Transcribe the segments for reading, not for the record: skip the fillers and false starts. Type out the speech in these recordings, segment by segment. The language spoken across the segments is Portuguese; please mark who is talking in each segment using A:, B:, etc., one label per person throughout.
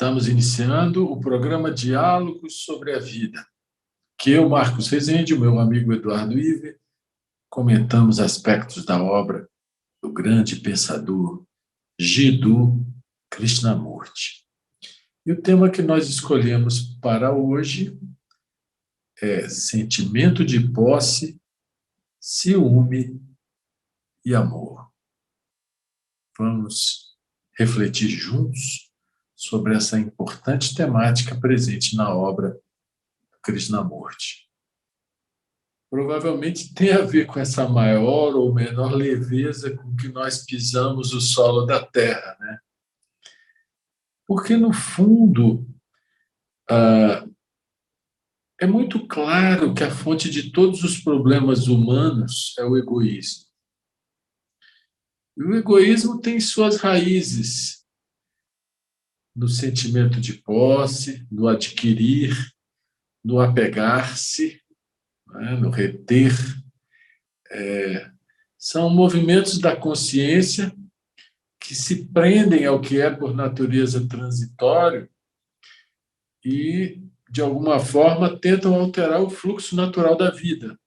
A: Estamos iniciando o programa Diálogos sobre a Vida, que eu, Marcos Rezende, e o meu amigo Eduardo Iver, comentamos aspectos da obra do grande pensador Jiddu Krishnamurti. E o tema que nós escolhemos para hoje é sentimento de posse, ciúme e amor. Vamos refletir juntos sobre essa importante temática presente na obra Krishnamurti. Provavelmente tem a ver com essa maior ou menor leveza com que nós pisamos o solo da Terra, né? Porque, no fundo, é muito claro que a fonte de todos os problemas humanos é o egoísmo. E o egoísmo tem suas raízes no sentimento de posse, no adquirir, no apegar-se, né, no reter. São movimentos da consciência que se prendem ao que é por natureza transitório e, de alguma forma, tentam alterar o fluxo natural da vida.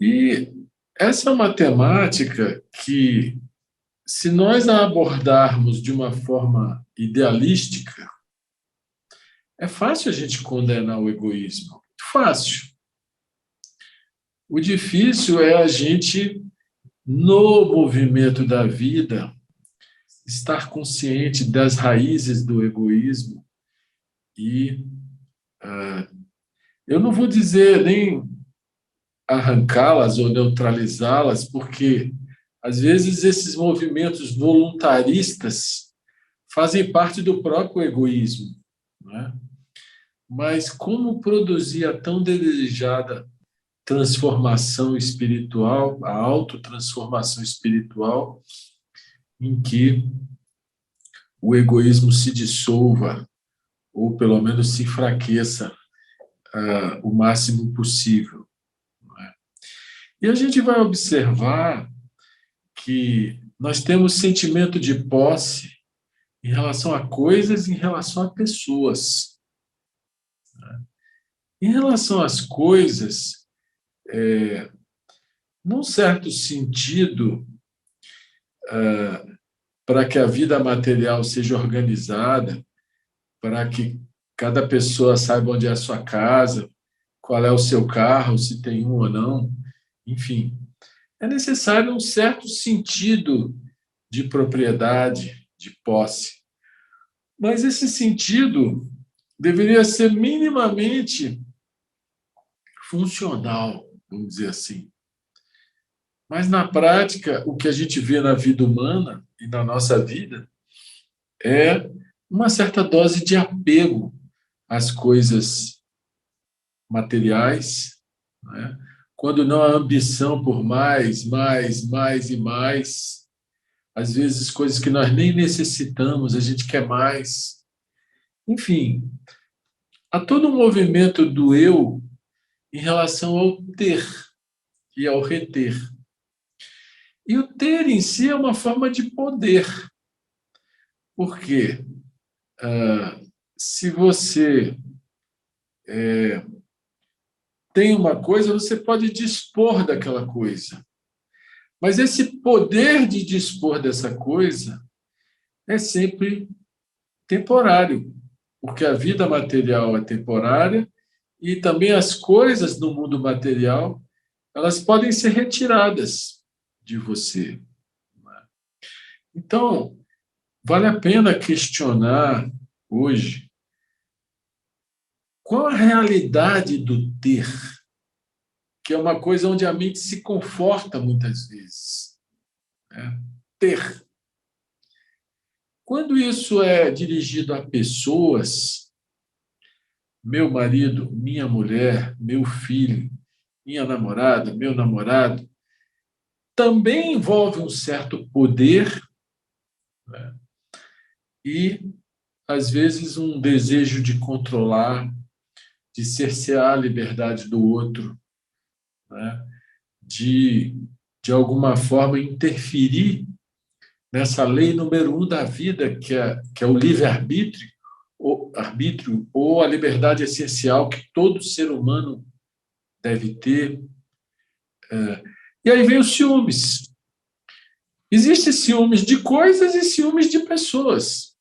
A: E essa é uma temática que, se nós a abordarmos de uma forma idealística, é fácil a gente condenar o egoísmo. Muito fácil. O difícil é a gente, no movimento da vida, estar consciente das raízes do egoísmo e eu não vou dizer nem arrancá-las ou neutralizá-las, porque, às vezes, esses movimentos voluntaristas fazem parte do próprio egoísmo, né? Mas como produzir a tão desejada transformação espiritual, a autotransformação espiritual, em que o egoísmo se dissolva, ou pelo menos se enfraqueça o máximo possível. Não é? E a gente vai observar que nós temos sentimento de posse em relação a coisas, em relação a pessoas. Em relação às coisas, num certo sentido, para que a vida material seja organizada, para que cada pessoa saiba onde é a sua casa, qual é o seu carro, se tem um ou não, enfim, é necessário um certo sentido de propriedade, de posse. Mas esse sentido deveria ser minimamente funcional, vamos dizer assim. Mas, na prática, o que a gente vê na vida humana e na nossa vida é uma certa dose de apego às coisas materiais, né? Quando não a ambição por mais, mais, mais e mais. Às vezes, coisas que nós nem necessitamos, a gente quer mais. Enfim, há todo um movimento do eu em relação ao ter e ao reter. E o ter em si é uma forma de poder. Por quê? Se você tem uma coisa, você pode dispor daquela coisa. Mas esse poder de dispor dessa coisa é sempre temporário, porque a vida material é temporária e também as coisas no mundo material, elas podem ser retiradas de você. Então, vale a pena questionar hoje qual a realidade do ter, que é uma coisa onde a mente se conforta muitas vezes. Né? Ter. Quando isso é dirigido a pessoas, meu marido, minha mulher, meu filho, minha namorada, meu namorado, também envolve um certo poder, né? E, às vezes, um desejo de controlar, de cercear a liberdade do outro, né? De alguma forma, interferir nessa lei número um da vida, que é o livre-arbítrio, ou a liberdade essencial que todo ser humano deve ter. E aí vem os ciúmes. Existem ciúmes de coisas e ciúmes de pessoas,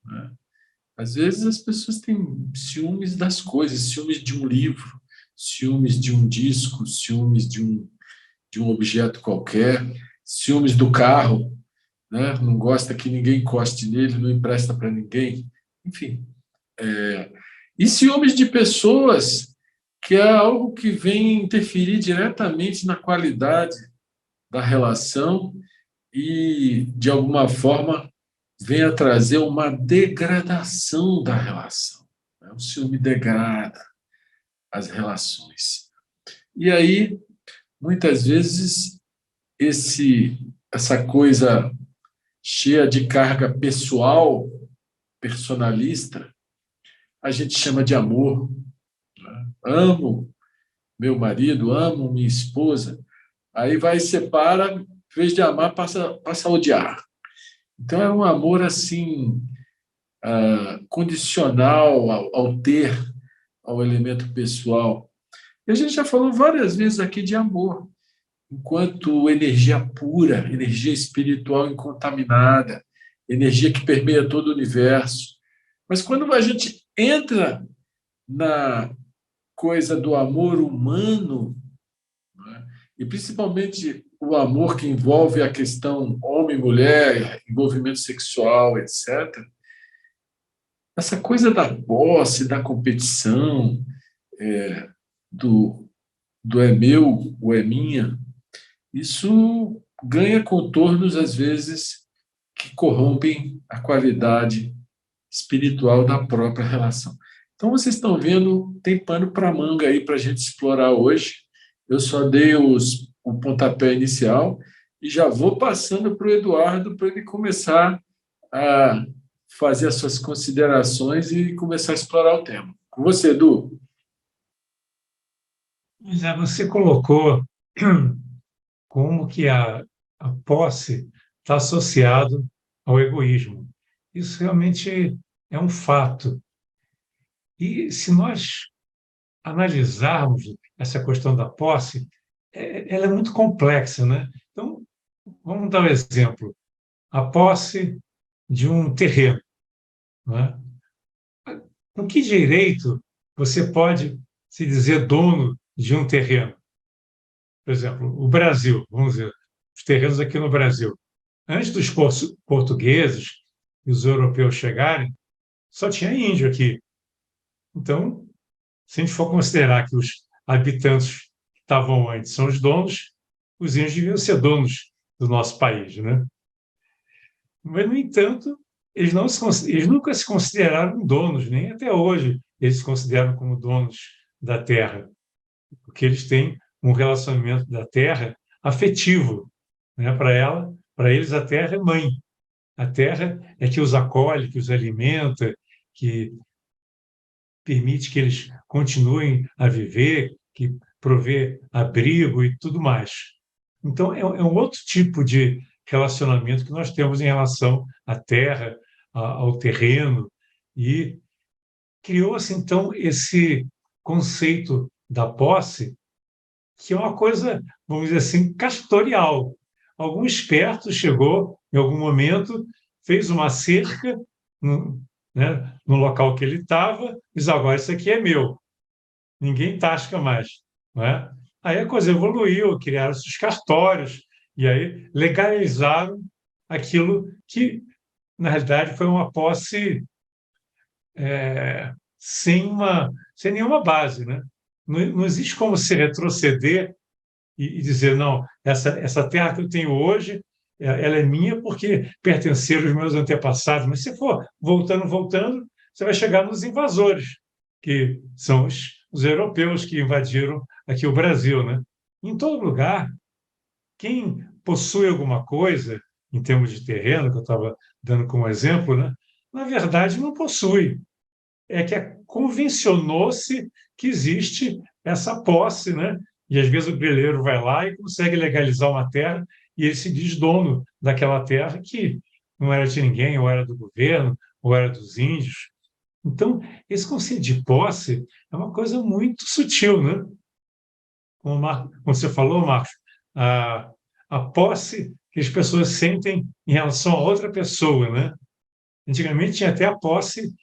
A: né? Às vezes as pessoas têm ciúmes das coisas, ciúmes de um livro, ciúmes de um disco, ciúmes de um objeto qualquer, ciúmes do carro, né? Não gosta que ninguém encoste nele, não empresta para ninguém, enfim. E ciúmes de pessoas, que é algo que vem interferir diretamente na qualidade da relação e, de alguma forma, vem a trazer uma degradação da relação, né? O ciúme degrada as relações. E aí, muitas vezes, essa coisa cheia de carga pessoal, personalista, a gente chama de amor, né? Amo meu marido, amo minha esposa, aí vai e separa, em vez de amar, passa a odiar. Então é um amor assim, condicional ao ter, ao elemento pessoal. E a gente já falou várias vezes aqui de amor, enquanto energia pura, energia espiritual incontaminada, energia que permeia todo o universo. Mas quando a gente entra na coisa do amor humano, né, e principalmente o amor que envolve a questão homem-mulher, envolvimento sexual, etc., essa coisa da posse, da competição, do, do é meu, o é minha, isso ganha contornos, às vezes, que corrompem a qualidade espiritual da própria relação. Então, vocês estão vendo, tem pano para manga aí para a gente explorar hoje. Eu só dei o pontapé inicial e já vou passando para o Eduardo para ele começar a fazer as suas considerações e começar a explorar o tema. Com você, Edu.
B: Pois é, você colocou como que a posse está associado ao egoísmo. Isso realmente é um fato. E se nós analisarmos essa questão da posse, ela é muito complexa, né? Então, vamos dar um exemplo. A posse de um terreno, né? Com que direito você pode se dizer dono de um terreno? Por exemplo, o Brasil, vamos dizer, os terrenos aqui no Brasil. Antes dos portugueses e os europeus chegarem, só tinha índio aqui. Então, se a gente for considerar que os habitantes que estavam antes são os donos, os índios deviam ser donos do nosso país, né? Mas, no entanto, eles nunca se consideraram donos, nem até hoje eles se consideram como donos da terra, porque eles têm um relacionamento da terra afetivo, né? Para eles a terra é mãe. A terra é que os acolhe, que os alimenta, que permite que eles continuem a viver, que provê abrigo e tudo mais. Então, é um outro tipo de relacionamento que nós temos em relação à terra, ao terreno, e criou-se, então, esse conceito da posse, que é uma coisa, vamos dizer assim, castorial. Algum esperto chegou, em algum momento, fez uma cerca no, né, no local que ele estava, diz, agora isso aqui é meu, ninguém tasca mais. Né? Aí a coisa evoluiu, criaram-se os cartórios, e aí legalizaram aquilo que, na realidade, foi uma posse sem nenhuma base. Né? Não existe como se retroceder e dizer, não, essa terra que eu tenho hoje, ela é minha porque pertenceram aos meus antepassados. Mas se for voltando, você vai chegar nos invasores, que são os europeus que invadiram aqui o Brasil. Né? Em todo lugar, quem possui alguma coisa, em termos de terreno, que eu estava dando como exemplo, né? Na verdade não possui. É que convencionou-se que existe essa posse, né? E às vezes o grileiro vai lá e consegue legalizar uma terra e ele se diz dono daquela terra que não era de ninguém, ou era do governo, ou era dos índios. Então, esse conceito de posse é uma coisa muito sutil, né? Como você falou, Marcos, a, a posse que as pessoas sentem em relação a outra pessoa, né? Antigamente tinha até a posse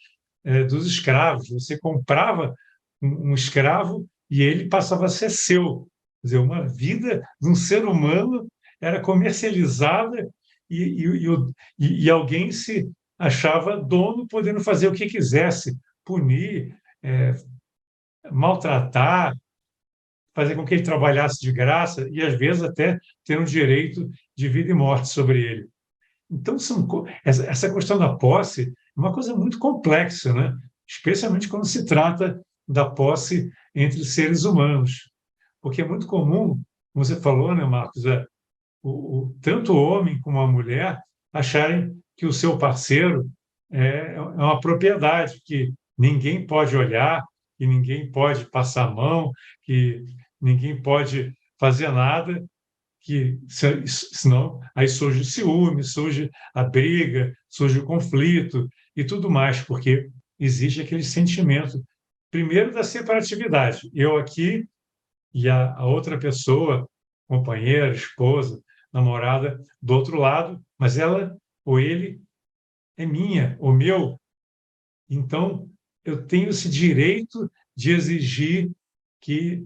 B: dos escravos. Você comprava um escravo e ele passava a ser seu. Quer dizer, uma vida de um ser humano era comercializada e alguém se achava dono, podendo fazer o que quisesse, punir, é, maltratar, fazer com que ele trabalhasse de graça e, às vezes, até ter um direito de vida e morte sobre ele. Então, essa questão da posse é uma coisa muito complexa, né? Especialmente quando se trata da posse entre seres humanos. Porque é muito comum, como você falou, né, Marcos, tanto o homem como a mulher acharem que o seu parceiro é uma propriedade, que ninguém pode olhar, que ninguém pode passar a mão, que ninguém pode fazer nada, que senão aí surge o ciúme, surge a briga, surge o conflito e tudo mais, porque existe aquele sentimento, primeiro, da separatividade. Eu aqui e a outra pessoa, companheira, esposa, namorada, do outro lado, mas ela ou ele é minha, ou meu. Então, eu tenho esse direito de exigir que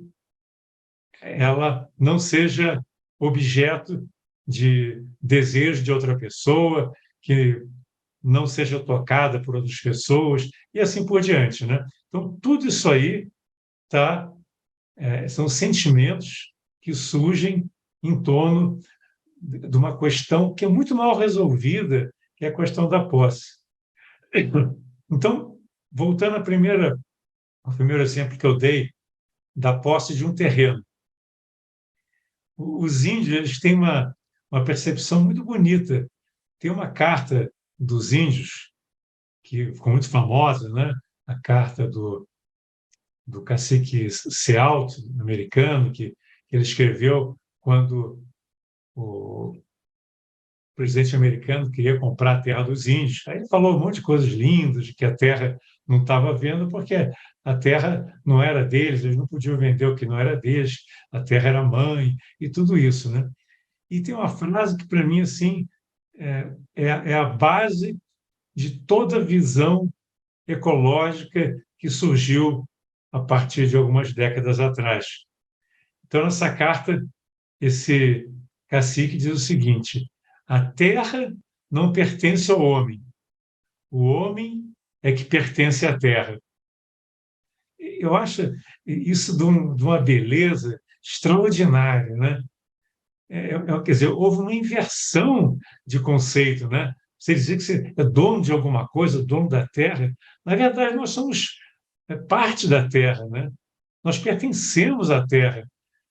B: ela não seja objeto de desejo de outra pessoa, que não seja tocada por outras pessoas, e assim por diante, né? Então, tudo isso aí tá, são sentimentos que surgem em torno de uma questão que é muito mal resolvida, que é a questão da posse. Então, voltando ao primeiro exemplo que eu dei, da posse de um terreno. Os índios eles têm uma percepção muito bonita. Tem uma carta dos índios, que ficou muito famosa, né? A carta do cacique Sealt, americano, que ele escreveu quando o presidente americano queria comprar a terra dos índios. Aí ele falou um monte de coisas lindas, de que a terra não estava vendo, porque a terra não era deles, eles não podiam vender o que não era deles, a terra era mãe, e tudo isso, né? E tem uma frase que, para mim, assim, é a base de toda a visão ecológica que surgiu a partir de algumas décadas atrás. Então, nessa carta, esse cacique diz o seguinte: a terra não pertence ao homem, o homem é que pertence à terra. Eu acho isso de uma beleza extraordinária, né? Quer dizer, houve uma inversão de conceito, né? Você dizer que você é dono de alguma coisa, dono da terra, na verdade nós somos parte da terra, né? Nós pertencemos à terra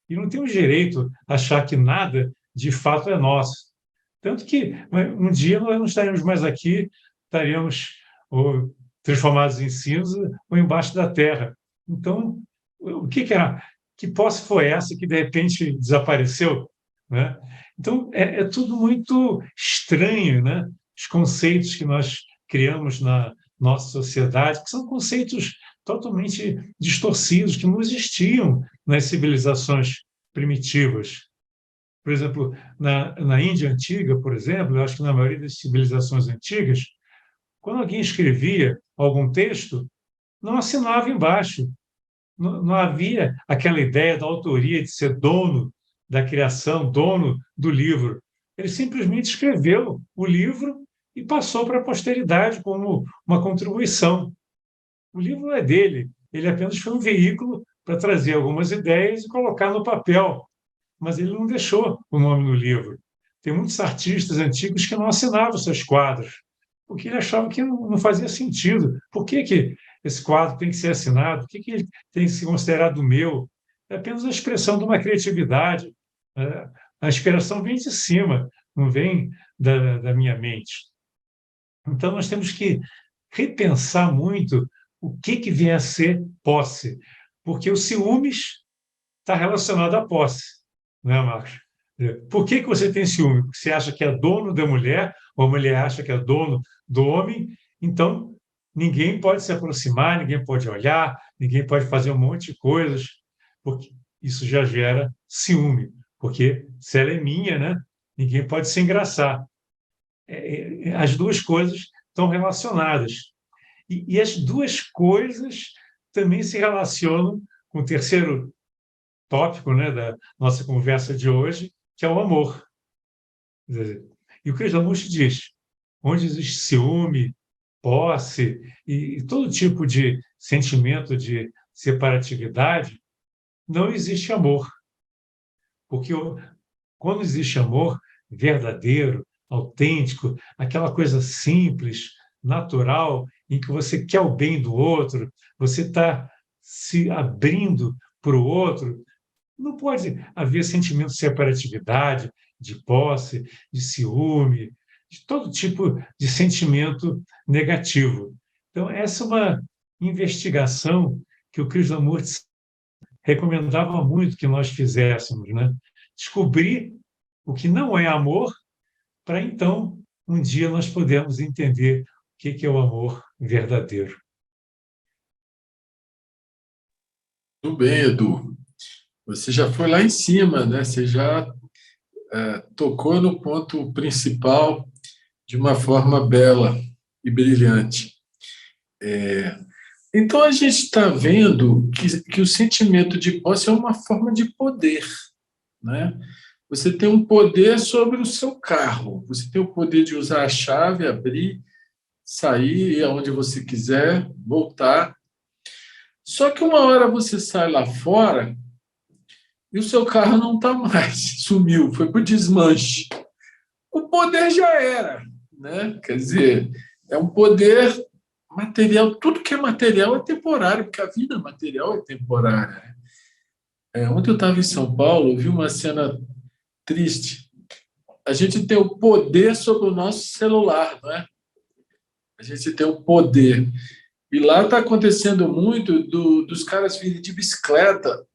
B: e não temos direito a achar que nada de fato é nosso. Tanto que um dia nós não estaremos mais aqui, estaríamos ou transformados em cinza ou embaixo da terra. Então, o que era? Que posse foi essa que de repente desapareceu? Né? Então, é tudo muito estranho, né? Os conceitos que nós criamos na nossa sociedade, que são conceitos totalmente distorcidos, que não existiam nas civilizações primitivas. Por exemplo, na Índia antiga, por exemplo, eu acho que na maioria das civilizações antigas, quando alguém escrevia algum texto, não assinava embaixo. Não havia aquela ideia da autoria, de ser dono da criação, dono do livro. Ele simplesmente escreveu o livro e passou para a posteridade como uma contribuição. O livro não é dele, ele apenas foi um veículo para trazer algumas ideias e colocar no papel, mas ele não deixou o nome no livro. Tem muitos artistas antigos que não assinavam seus quadros, porque ele achava que não fazia sentido. Por que esse quadro tem que ser assinado? Por que ele tem que ser considerado meu? É apenas a expressão de uma criatividade. A inspiração vem de cima, não vem da minha mente. Então, nós temos que repensar muito o que vem a ser posse, porque o ciúmes está relacionado à posse, não é, Marcos? Por que você tem ciúme? Porque você acha que é dono da mulher, ou a mulher acha que é dono do homem, então ninguém pode se aproximar, ninguém pode olhar, ninguém pode fazer um monte de coisas, porque isso já gera ciúme, porque se ela é minha, né, ninguém pode se engraçar. As duas coisas estão relacionadas. E as duas coisas também se relacionam com o terceiro tópico, né, da nossa conversa de hoje, que é o amor. E o Krishnamurti diz: onde existe ciúme, posse e todo tipo de sentimento de separatividade, não existe amor. Porque quando existe amor verdadeiro, autêntico, aquela coisa simples, natural, em que você quer o bem do outro, você está se abrindo para o outro, não pode haver sentimento de separatividade, de posse, de ciúme, de todo tipo de sentimento negativo. Então, essa é uma investigação que o Krishnamurti recomendava muito que nós fizéssemos, né? Descobrir o que não é amor, para então, um dia, nós podermos entender o que é o amor verdadeiro.
A: Tudo bem, Edu. Você já foi lá em cima, né? Você já tocou no ponto principal de uma forma bela e brilhante. Então, a gente está vendo que o sentimento de posse é uma forma de poder, né? Você tem um poder sobre o seu carro, você tem o poder de usar a chave, abrir, sair, ir aonde você quiser, voltar. Só que uma hora você sai lá fora e o seu carro não está mais, sumiu, foi para o desmanche. O poder já era, né? Quer dizer, é um poder material. Tudo que é material é temporário, porque a vida material é temporária. Ontem eu estava em São Paulo, vi uma cena triste. A gente tem o poder sobre o nosso celular, não é? A gente tem o poder. E lá está acontecendo muito dos caras virem de bicicleta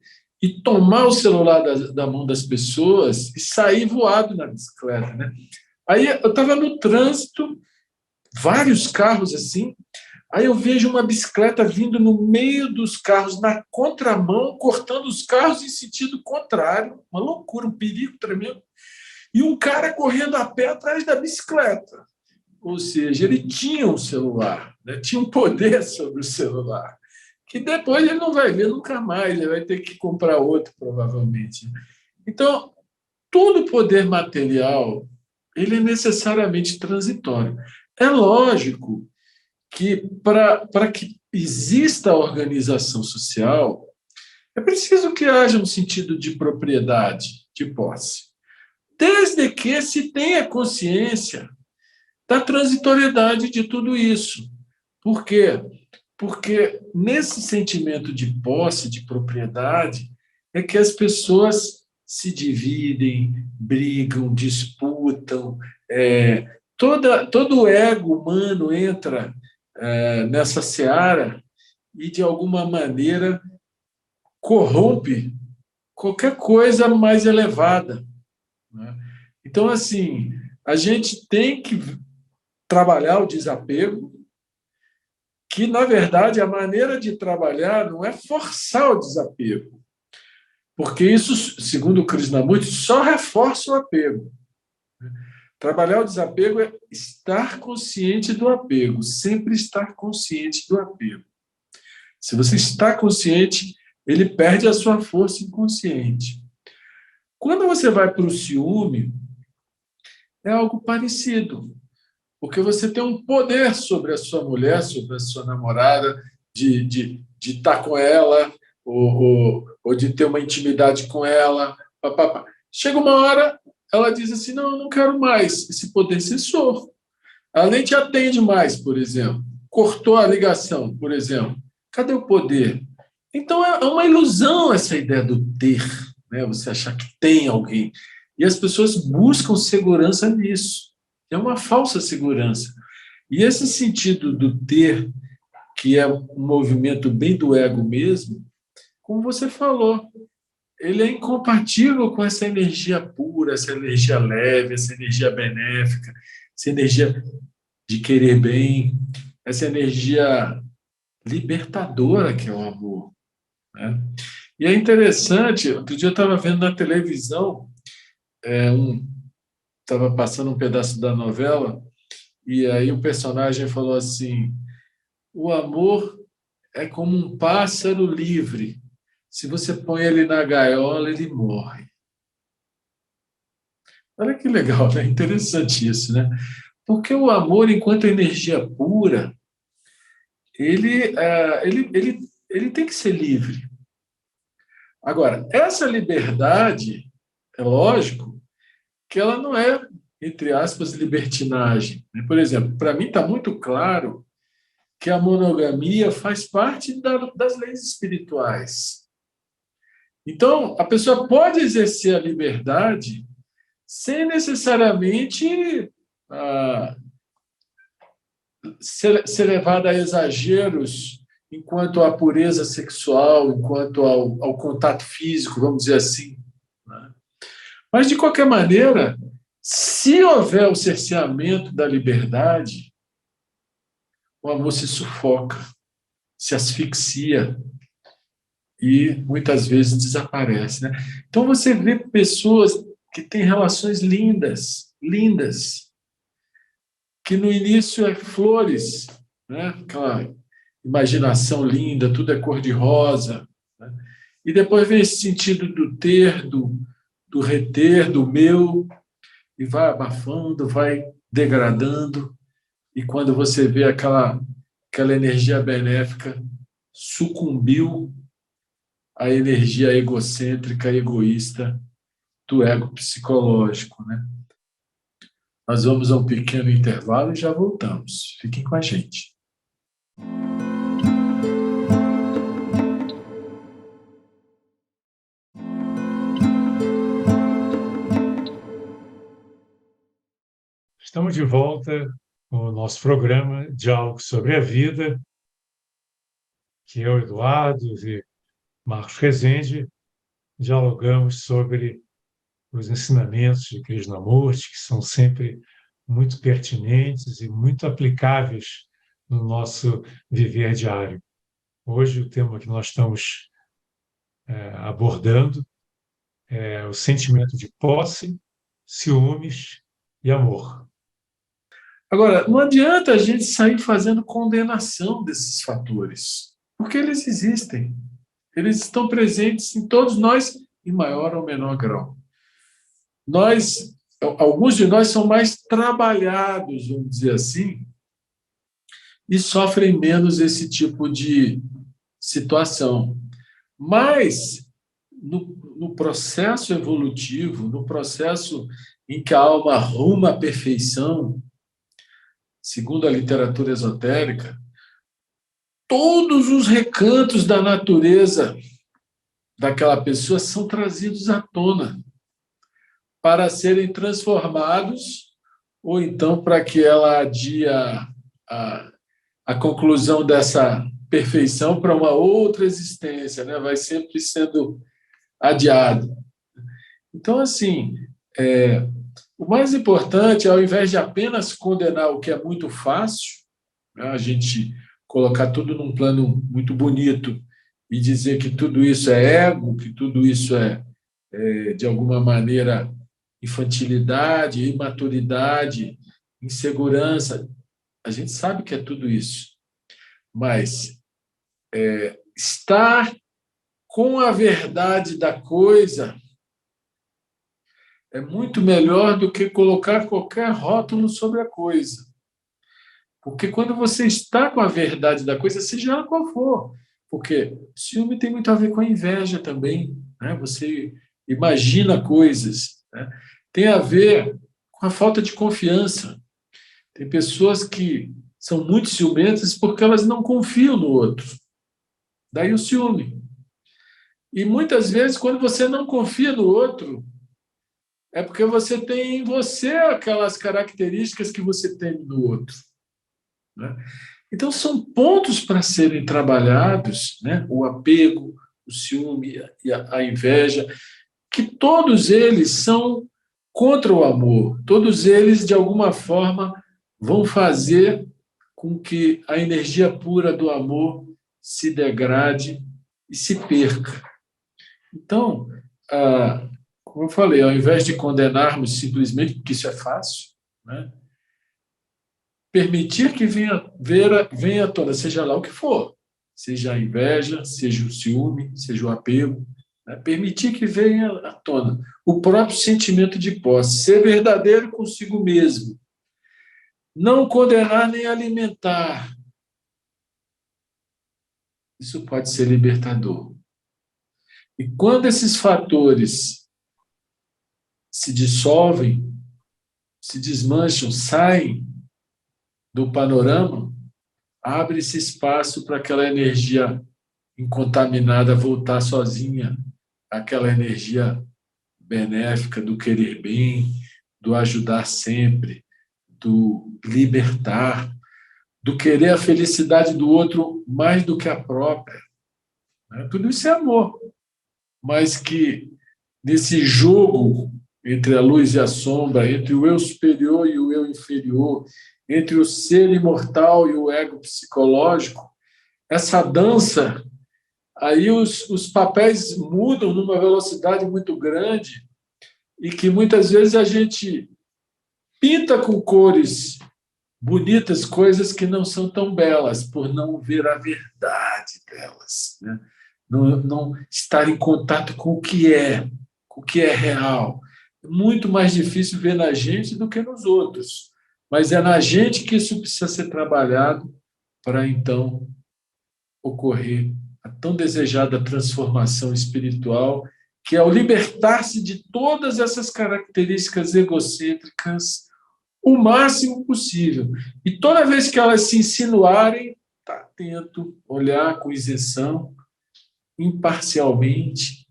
A: e tomar o celular da mão das pessoas e sair voado na bicicleta, né? Aí eu estava no trânsito, vários carros assim, aí eu vejo uma bicicleta vindo no meio dos carros, na contramão, cortando os carros em sentido contrário, uma loucura, um perigo tremendo, e um cara correndo a pé atrás da bicicleta. Ou seja, ele tinha um celular, né? Tinha um poder sobre o celular, que depois ele não vai ver nunca mais, ele vai ter que comprar outro, provavelmente. Então, todo poder material ele é necessariamente transitório. É lógico que para que exista a organização social, é preciso que haja um sentido de propriedade, de posse, desde que se tenha consciência da transitoriedade de tudo isso. Por quê? Porque nesse sentimento de posse, de propriedade, é que as pessoas se dividem, brigam, disputam. Todo o ego humano entra nessa seara e, de alguma maneira, corrompe qualquer coisa mais elevada, né? Então, assim, a gente tem que trabalhar o desapego, que, na verdade, a maneira de trabalhar não é forçar o desapego, porque isso, segundo o Krishnamurti, só reforça o apego. Trabalhar o desapego é estar consciente do apego, sempre estar consciente do apego. Se você está consciente, ele perde a sua força inconsciente. Quando você vai para o ciúme, é algo parecido, porque você tem um poder sobre a sua mulher, sobre a sua namorada, de estar com ela, ou de ter uma intimidade com ela. Papapá. Chega uma hora, ela diz assim, não, eu não quero mais, esse poder cessou. Ela nem te atende mais, por exemplo. Cortou a ligação, por exemplo. Cadê o poder? Então, é uma ilusão essa ideia do ter, né? Você achar que tem alguém. E as pessoas buscam segurança nisso. É uma falsa segurança. E esse sentido do ter, que é um movimento bem do ego mesmo, como você falou, ele é incompatível com essa energia pura, essa energia leve, essa energia benéfica, essa energia de querer bem, essa energia libertadora que é o amor, né? E é interessante, outro dia eu estava vendo na televisão, estava passando um pedaço da novela, e aí o personagem falou assim: o amor é como um pássaro livre. Se você põe ele na gaiola, ele morre. Olha que legal, né? Interessante isso, né? Porque o amor, enquanto energia pura, ele tem que ser livre. Agora, essa liberdade, é lógico que ela não é, entre aspas, libertinagem, né? Por exemplo, para mim está muito claro que a monogamia faz parte das leis espirituais. Então, a pessoa pode exercer a liberdade sem necessariamente ah, ser levada a exageros enquanto à pureza sexual, enquanto ao contato físico, vamos dizer assim, né? Mas, de qualquer maneira, se houver o cerceamento da liberdade, o amor se sufoca, se asfixia e muitas vezes desaparece, né? Então você vê pessoas que têm relações lindas, lindas, que no início é flores, né? Aquela imaginação linda, tudo é cor-de-rosa, né? E depois vem esse sentido do ter, do reter, do meu, e vai abafando, vai degradando, e quando você vê aquela energia benéfica sucumbiu à energia egocêntrica, egoísta do ego psicológico, né? Nós vamos a um pequeno intervalo e já voltamos. Fiquem com a gente.
B: Estamos de volta com o nosso programa Diálogo sobre a Vida, que eu, Eduardo e Marcos Rezende dialogamos sobre os ensinamentos de Krishnamurti, que são sempre muito pertinentes e muito aplicáveis no nosso viver diário. Hoje, o tema que nós estamos abordando é o sentimento de posse, ciúmes e amor.
A: Agora, não adianta a gente sair fazendo condenação desses fatores, porque eles existem. Eles estão presentes em todos nós, em maior ou menor grau. Alguns de nós são mais trabalhados, vamos dizer assim, e sofrem menos esse tipo de situação. Mas, no processo evolutivo, no processo em que a alma ruma à perfeição, segundo a literatura esotérica, todos os recantos da natureza daquela pessoa são trazidos à tona para serem transformados, ou então para que ela adie a conclusão dessa perfeição para uma outra existência, né? Vai sempre sendo adiado. Então, assim, o mais importante, ao invés de apenas condenar o que é muito fácil, né, a gente colocar tudo num plano muito bonito e dizer que tudo isso é ego, que tudo isso de alguma maneira, infantilidade, imaturidade, insegurança. A gente sabe que é tudo isso. Mas estar com a verdade da coisa é muito melhor do que colocar qualquer rótulo sobre a coisa. Porque quando você está com a verdade da coisa, seja ela qual for, porque ciúme tem muito a ver com a inveja também, né? Você imagina coisas, né? Tem a ver com a falta de confiança. Tem pessoas que são muito ciumentas porque elas não confiam no outro. Daí o ciúme. E muitas vezes, quando você não confia no outro, é porque você tem em você aquelas características que você tem no outro, né? Então, são pontos para serem trabalhados, né? O apego, o ciúme e a inveja, que todos eles são contra o amor. Todos eles, de alguma forma, vão fazer com que a energia pura do amor se degrade e se perca. Então, como eu falei, ao invés de condenarmos simplesmente, porque isso é fácil, né? Permitir que venha à tona, seja lá o que for, seja a inveja, seja o ciúme, seja o apego, né? Permitir que venha à tona o próprio sentimento de posse, ser verdadeiro consigo mesmo, não condenar nem alimentar. Isso pode ser libertador. E quando esses fatores se dissolvem, se desmancham, saem do panorama, abre-se espaço para aquela energia incontaminada voltar sozinha, aquela energia benéfica do querer bem, do ajudar sempre, do libertar, do querer a felicidade do outro mais do que a própria. Tudo isso é amor, mas que nesse jogo entre a luz e a sombra, entre o eu superior e o eu inferior, entre o ser imortal e o ego psicológico, essa dança, aí os papéis mudam numa velocidade muito grande e que muitas vezes a gente pinta com cores bonitas coisas que não são tão belas, por não ver a verdade delas, né? Não estar em contato com o que é real. É muito mais difícil ver na gente do que nos outros, mas é na gente que isso precisa ser trabalhado para, então, ocorrer a tão desejada transformação espiritual, que é o libertar-se de todas essas características egocêntricas o máximo possível. E toda vez que elas se insinuarem, está atento, olhar com isenção, imparcialmente,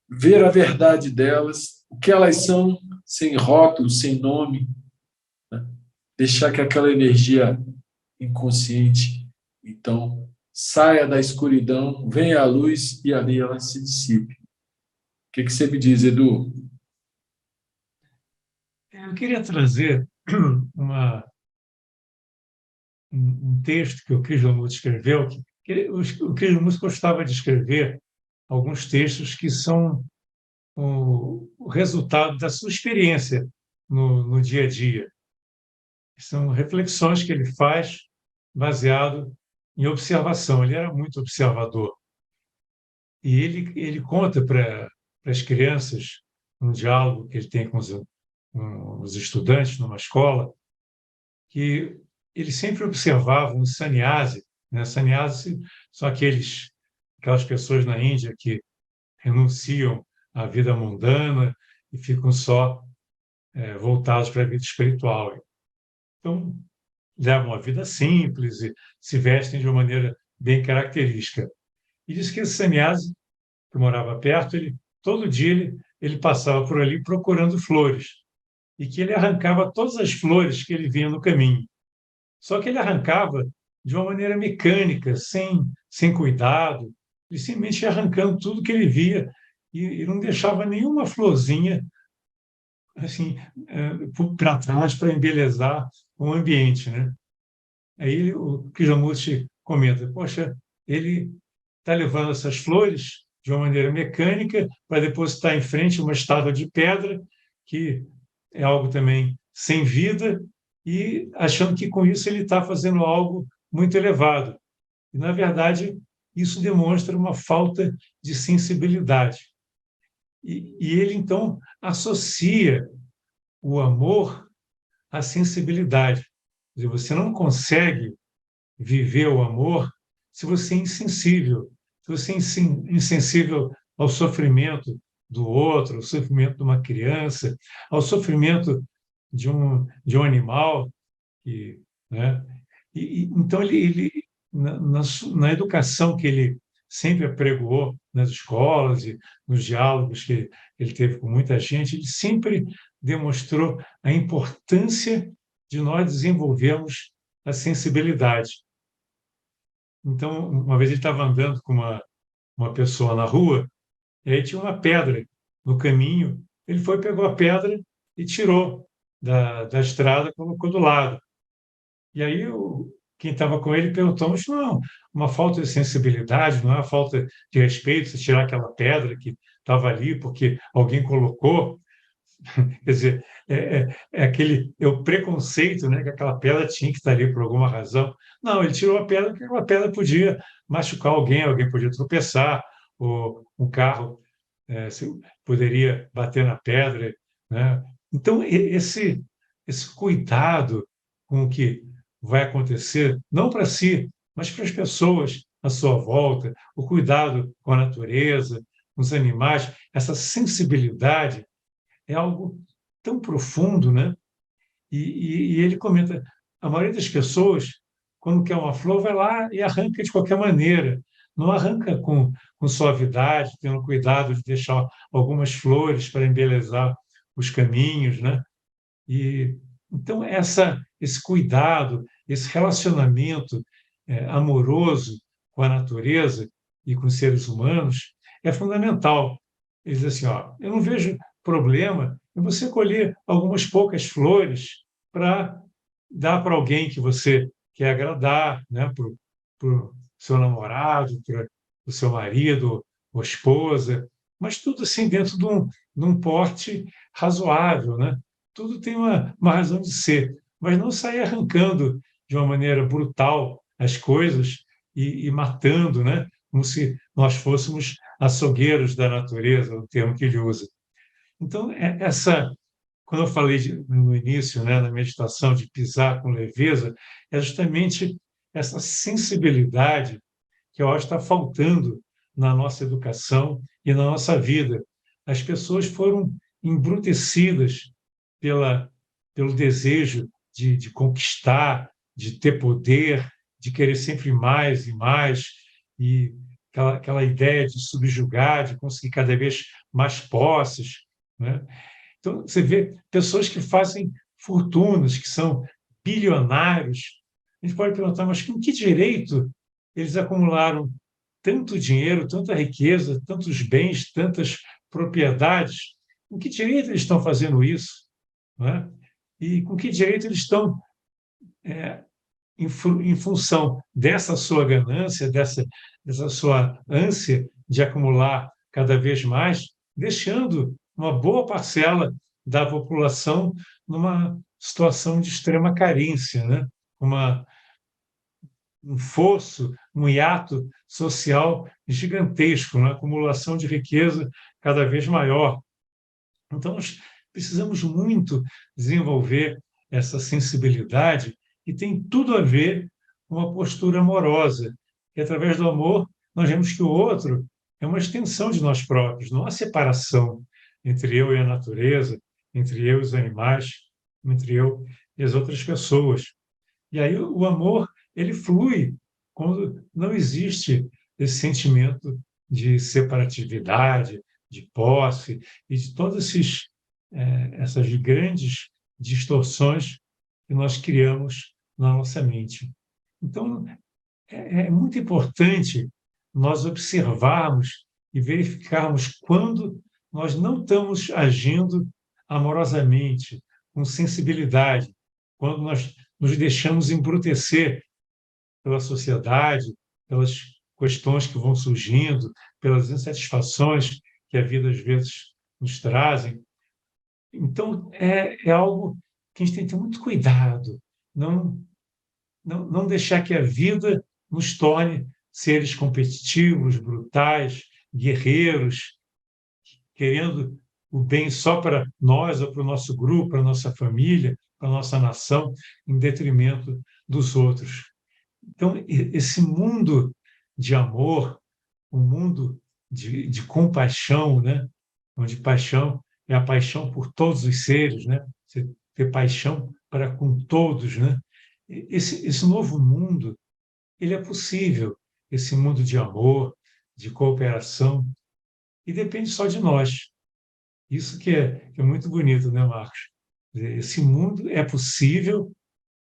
A: ver a verdade delas, o que elas são, sem rótulo, sem nome, né? Deixar que aquela energia inconsciente, então, saia da escuridão, venha a luz e ali ela se dissipe. O que você me diz, Edu?
B: Eu queria trazer uma, um texto que o Krishnamurti escreveu, o Krishnamurti gostava de escrever alguns textos que são o resultado da sua experiência no dia a dia. São reflexões que ele faz baseado em observação. Ele era muito observador. E ele conta para as crianças, num diálogo que ele tem com os estudantes numa escola, que ele sempre observava um sannyasi, né? Sannyasi são aquelas pessoas na Índia que renunciam à vida mundana e ficam só voltados para a vida espiritual. Então, levam uma vida simples e se vestem de uma maneira bem característica. E diz que esse sannyasi, que morava perto, todo dia ele passava por ali procurando flores e que ele arrancava todas as flores que ele via no caminho. Só que ele arrancava de uma maneira mecânica, sem cuidado, e simplesmente ia arrancando tudo que ele via e não deixava nenhuma florzinha assim para trás para embelezar o ambiente, né? Aí o Krishnamurti comenta: poxa, ele está levando essas flores de uma maneira mecânica para depositar em frente uma estátua de pedra, que é algo também sem vida, e achando que com isso ele está fazendo algo muito elevado. E, na verdade, isso demonstra uma falta de sensibilidade. E ele, então, associa o amor à sensibilidade. Quer dizer, você não consegue viver o amor se você é insensível, se você é insensível ao sofrimento do outro, ao sofrimento de uma criança, ao sofrimento de um animal. Né? Então, na educação que ele sempre apregoou nas escolas e nos diálogos que ele teve com muita gente, ele sempre demonstrou a importância de nós desenvolvermos a sensibilidade. Então, uma vez ele estava andando com uma pessoa na rua, e aí tinha uma pedra no caminho. Ele foi, pegou a pedra e tirou da estrada, colocou do lado. E aí quem estava com ele perguntou, mas não é uma falta de sensibilidade, não é uma falta de respeito você tirar aquela pedra que estava ali porque alguém colocou? Quer dizer, é o preconceito, né, que aquela pedra tinha que estar ali por alguma razão. Não, ele tirou a pedra porque aquela pedra podia machucar alguém, alguém podia tropeçar, ou um carro poderia bater na pedra, né? Então, esse cuidado com o que vai acontecer, não para si, mas para as pessoas à sua volta, o cuidado com a natureza, com os animais, essa sensibilidade é algo tão profundo, né? E ele comenta, a maioria das pessoas, quando quer uma flor, vai lá e arranca de qualquer maneira. Não arranca com suavidade, tendo cuidado de deixar algumas flores para embelezar os caminhos, né? E então esse cuidado, esse relacionamento amoroso com a natureza e com os seres humanos é fundamental. Ele diz assim, ó, eu não vejo problema em você colher algumas poucas flores para dar para alguém que você quer agradar, né? Para o seu namorado, para o seu marido ou esposa, mas tudo assim dentro de um porte razoável, né? Tudo tem uma razão de ser, mas não sair arrancando de uma maneira brutal as coisas e matando, né? Como se nós fôssemos açougueiros da natureza, o termo que ele usa. Então, quando eu falei no início, né, na meditação, de pisar com leveza, é justamente essa sensibilidade que eu acho que está faltando na nossa educação e na nossa vida. As pessoas foram embrutecidas pela, pelo desejo de conquistar, de ter poder, de querer sempre mais e mais, e aquela ideia de subjugar, de conseguir cada vez mais posses, né? Então, você vê pessoas que fazem fortunas, que são bilionários. A gente pode perguntar, mas com que direito eles acumularam tanto dinheiro, tanta riqueza, tantos bens, tantas propriedades? Com que direito eles estão fazendo isso? Não é? E com que direito eles estão, em função dessa sua ganância, dessa sua ânsia de acumular cada vez mais, deixando uma boa parcela da população numa situação de extrema carência, né? Uma, um fosso, um hiato social gigantesco, uma acumulação de riqueza cada vez maior. Então, nós precisamos muito desenvolver essa sensibilidade e tem tudo a ver com uma postura amorosa. E, através do amor, nós vemos que o outro é uma extensão de nós próprios, não há separação entre eu e a natureza, entre eu e os animais, entre eu e as outras pessoas. E aí o amor, ele flui quando não existe esse sentimento de separatividade, de posse e de todas essas grandes distorções que nós criamos na nossa mente. Então, é muito importante nós observarmos e verificarmos quando nós não estamos agindo amorosamente, com sensibilidade, quando nós nos deixamos embrutecer pela sociedade, pelas questões que vão surgindo, pelas insatisfações que a vida às vezes nos trazem. Então, é algo que a gente tem que ter muito cuidado, não deixar que a vida nos torne seres competitivos, brutais, guerreiros, querendo o bem só para nós, ou para o nosso grupo, para a nossa família, para a nossa nação, em detrimento dos outros. Então, esse mundo de amor, um mundo de compaixão, né? Onde paixão é a paixão por todos os seres, né? Você ter paixão para com todos, né? Esse novo mundo, ele é possível, esse mundo de amor, de cooperação, e depende só de nós. Isso que é muito bonito, né, Marcos? Esse mundo é possível,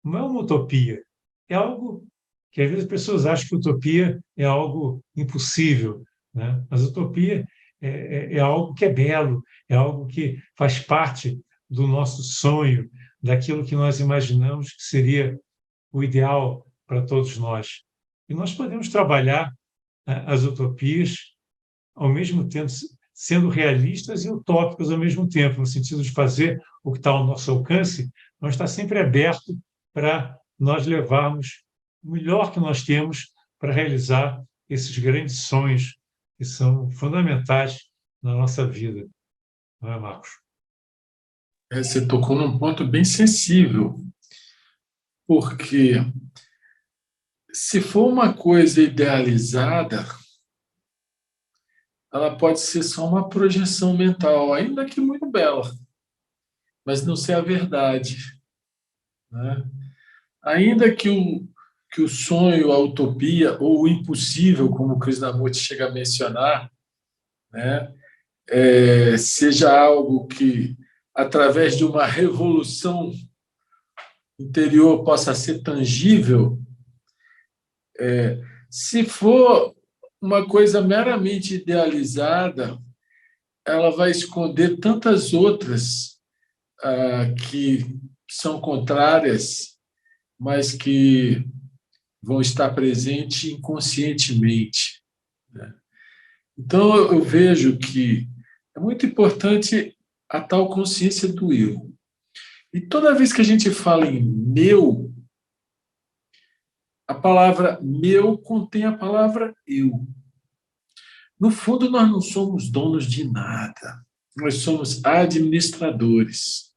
B: não é uma utopia, é algo que às vezes as pessoas acham que utopia é algo impossível. né? Mas utopia é algo que é belo, é algo que faz parte do nosso sonho, daquilo que nós imaginamos que seria o ideal para todos nós. E nós podemos trabalhar as utopias ao mesmo tempo, sendo realistas e utópicos ao mesmo tempo, no sentido de fazer o que está ao nosso alcance, mas está sempre aberto para nós levarmos o melhor que nós temos para realizar esses grandes sonhos que são fundamentais na nossa vida. Não é, Marcos?
A: Você tocou num ponto bem sensível, porque se for uma coisa idealizada, ela pode ser só uma projeção mental, ainda que muito bela, mas não ser a verdade, né? Ainda que o sonho, a utopia ou o impossível, como o Krishnamurti chega a mencionar, né, seja algo que, através de uma revolução interior, possa ser tangível, se for uma coisa meramente idealizada, ela vai esconder tantas outras que são contrárias, mas que vão estar presentes inconscientemente, né? Então, eu vejo que é muito importante a tal consciência do eu. E toda vez que a gente fala em meu, a palavra meu contém a palavra eu. No fundo, nós não somos donos de nada. Nós somos administradores.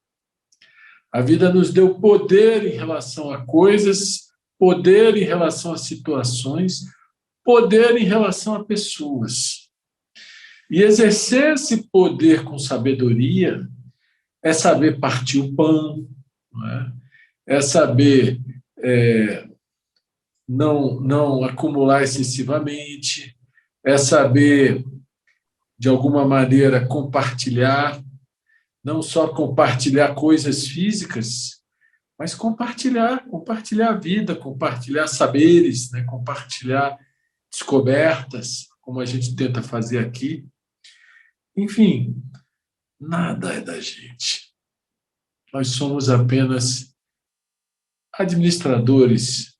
A: A vida nos deu poder em relação a coisas, poder em relação a situações, poder em relação a pessoas. E exercer esse poder com sabedoria é saber partir o pão, não é? É saber não acumular excessivamente, é saber, de alguma maneira, compartilhar, não só compartilhar coisas físicas, mas compartilhar a vida, compartilhar saberes, né? Compartilhar descobertas, como a gente tenta fazer aqui. Enfim, nada é da gente. Nós somos apenas administradores.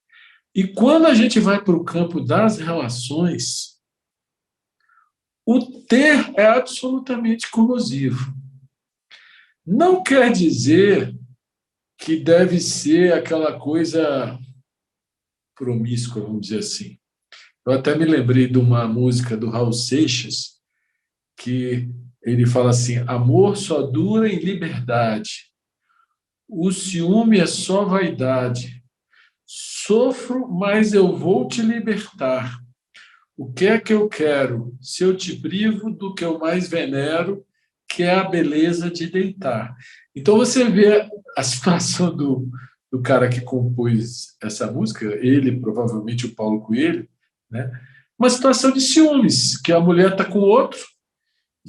A: E quando a gente vai para o campo das relações, o ter é absolutamente corrosivo. Não quer dizer que deve ser aquela coisa promíscua, vamos dizer assim. Eu até me lembrei de uma música do Raul Seixas, que ele fala assim: amor só dura em liberdade, o ciúme é só vaidade, sofro, mas eu vou te libertar. O que é que eu quero? Se eu te privo do que eu mais venero, que é a beleza de deitar. Então você vê a situação do cara que compôs essa música, ele, provavelmente o Paulo Coelho, né? Uma situação de ciúmes, que a mulher está com outro,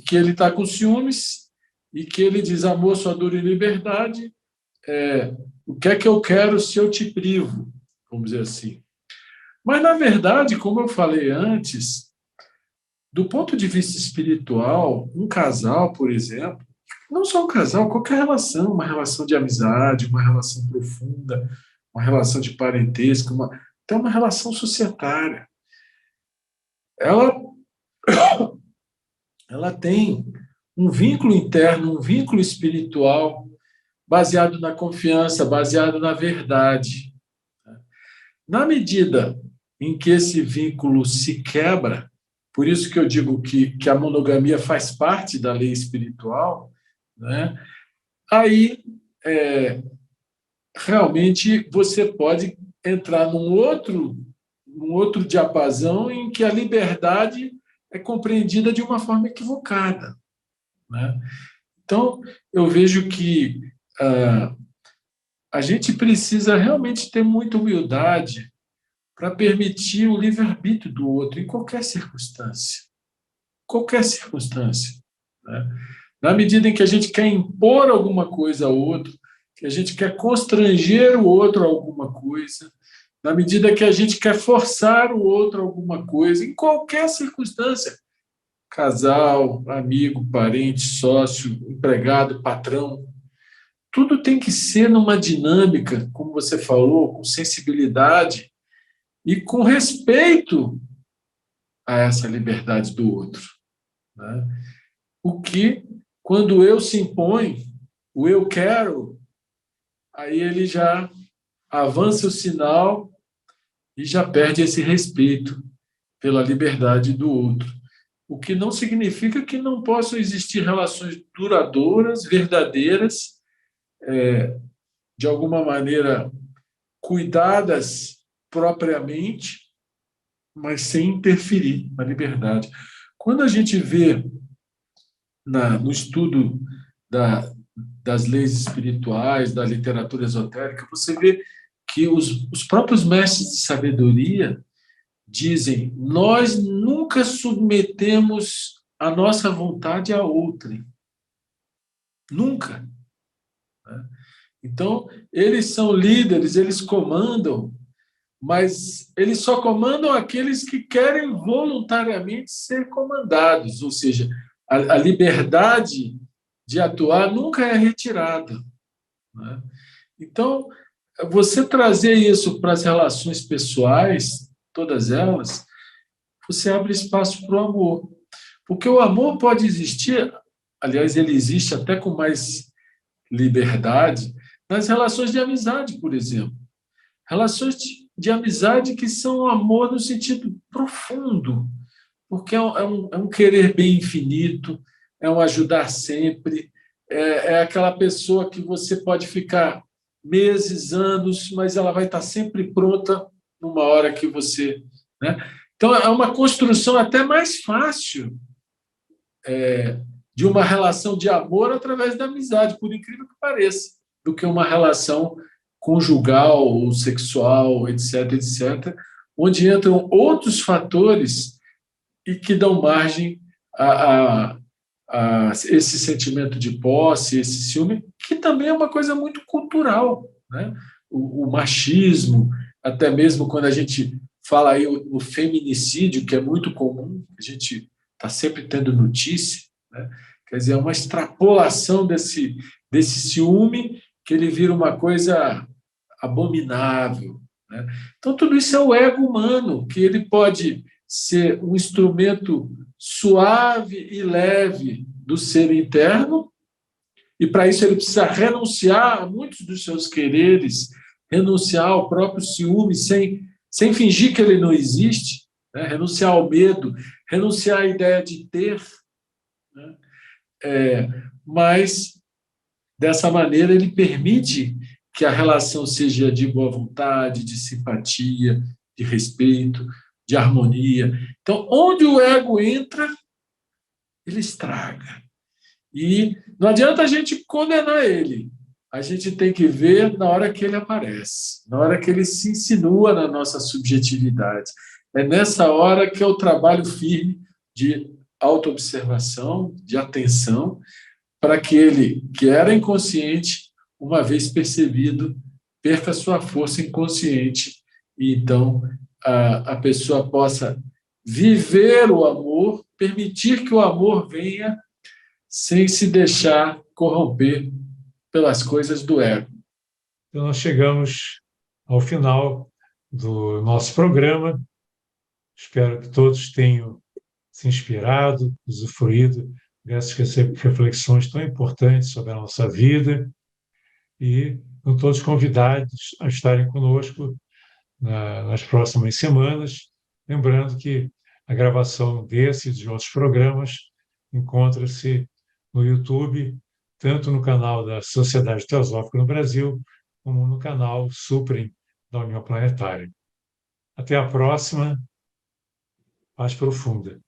A: que ele está com ciúmes, e que ele diz: amor só dura em liberdade, o que é que eu quero se eu te privo? Vamos dizer assim. Mas, na verdade, como eu falei antes, do ponto de vista espiritual, um casal, por exemplo, não só um casal, qualquer relação, uma relação de amizade, uma relação profunda, uma relação de parentesco, até uma relação societária, ela, ela tem um vínculo interno, um vínculo espiritual, baseado na confiança, baseado na verdade. Na medida em que esse vínculo se quebra, por isso que eu digo que a monogamia faz parte da lei espiritual, né? Aí realmente você pode entrar num outro diapasão em que a liberdade é compreendida de uma forma equivocada, né? Então, eu vejo que a gente precisa realmente ter muita humildade para permitir o livre-arbítrio do outro em qualquer circunstância. Qualquer circunstância, né? Na medida em que a gente quer impor alguma coisa ao outro, que a gente quer constranger o outro a alguma coisa, na medida que a gente quer forçar o outro a alguma coisa, em qualquer circunstância, casal, amigo, parente, sócio, empregado, patrão. Tudo tem que ser numa dinâmica, como você falou, com sensibilidade e com respeito a essa liberdade do outro, né? O que, quando o eu se impõe, o eu quero, aí ele já avança o sinal e já perde esse respeito pela liberdade do outro. O que não significa que não possam existir relações duradouras, verdadeiras, de alguma maneira cuidadas propriamente, mas sem interferir na liberdade. Quando a gente vê no estudo das leis espirituais, da literatura esotérica, você vê que os próprios mestres de sabedoria dizem: nós nunca submetemos a nossa vontade a outrem. Nunca. Então, eles são líderes, eles comandam, mas eles só comandam aqueles que querem voluntariamente ser comandados, ou seja, a liberdade de atuar nunca é retirada, né? Então, você trazer isso para as relações pessoais, todas elas, você abre espaço para o amor. Porque o amor pode existir, aliás, ele existe até com mais liberdade, nas relações de amizade, por exemplo. Relações de amizade que são amor no sentido profundo, porque é um querer bem infinito, é um ajudar sempre, é aquela pessoa que você pode ficar meses, anos, mas ela vai estar sempre pronta numa hora que você, né? Então, é uma construção até mais fácil de uma relação de amor através da amizade, por incrível que pareça, do que uma relação conjugal ou sexual, etc., etc., onde entram outros fatores e que dão margem a esse sentimento de posse, esse ciúme, que também é uma coisa muito cultural, né? O machismo, até mesmo quando a gente fala aí o feminicídio, que é muito comum, a gente está sempre tendo notícia, né? Quer dizer, é uma extrapolação desse ciúme que ele vira uma coisa abominável, né? Então, tudo isso é o ego humano, que ele pode ser um instrumento suave e leve do ser interno, e para isso ele precisa renunciar a muitos dos seus quereres, renunciar ao próprio ciúme, sem fingir que ele não existe, né? Renunciar ao medo, renunciar à ideia de ter, né? Mas, dessa maneira, ele permite que a relação seja de boa vontade, de simpatia, de respeito, de harmonia. Então, onde o ego entra, ele estraga. E não adianta a gente condenar ele. A gente tem que ver na hora que ele aparece, na hora que ele se insinua na nossa subjetividade. É nessa hora que é o trabalho firme de autoobservação, de atenção, para que ele, que era inconsciente, uma vez percebido, perca sua força inconsciente e então a pessoa possa viver o amor, permitir que o amor venha sem se deixar corromper pelas coisas do ego.
B: Então, nós chegamos ao final do nosso programa. Espero que todos tenham se inspirado, usufruído dessas reflexões tão importantes sobre a nossa vida e estão todos convidados a estarem conosco nas próximas semanas. Lembrando que a gravação desse e de outros programas encontra-se no YouTube, tanto no canal da Sociedade Teosófica no Brasil, como no canal Suprem da União Planetária. Até a próxima. Paz profunda.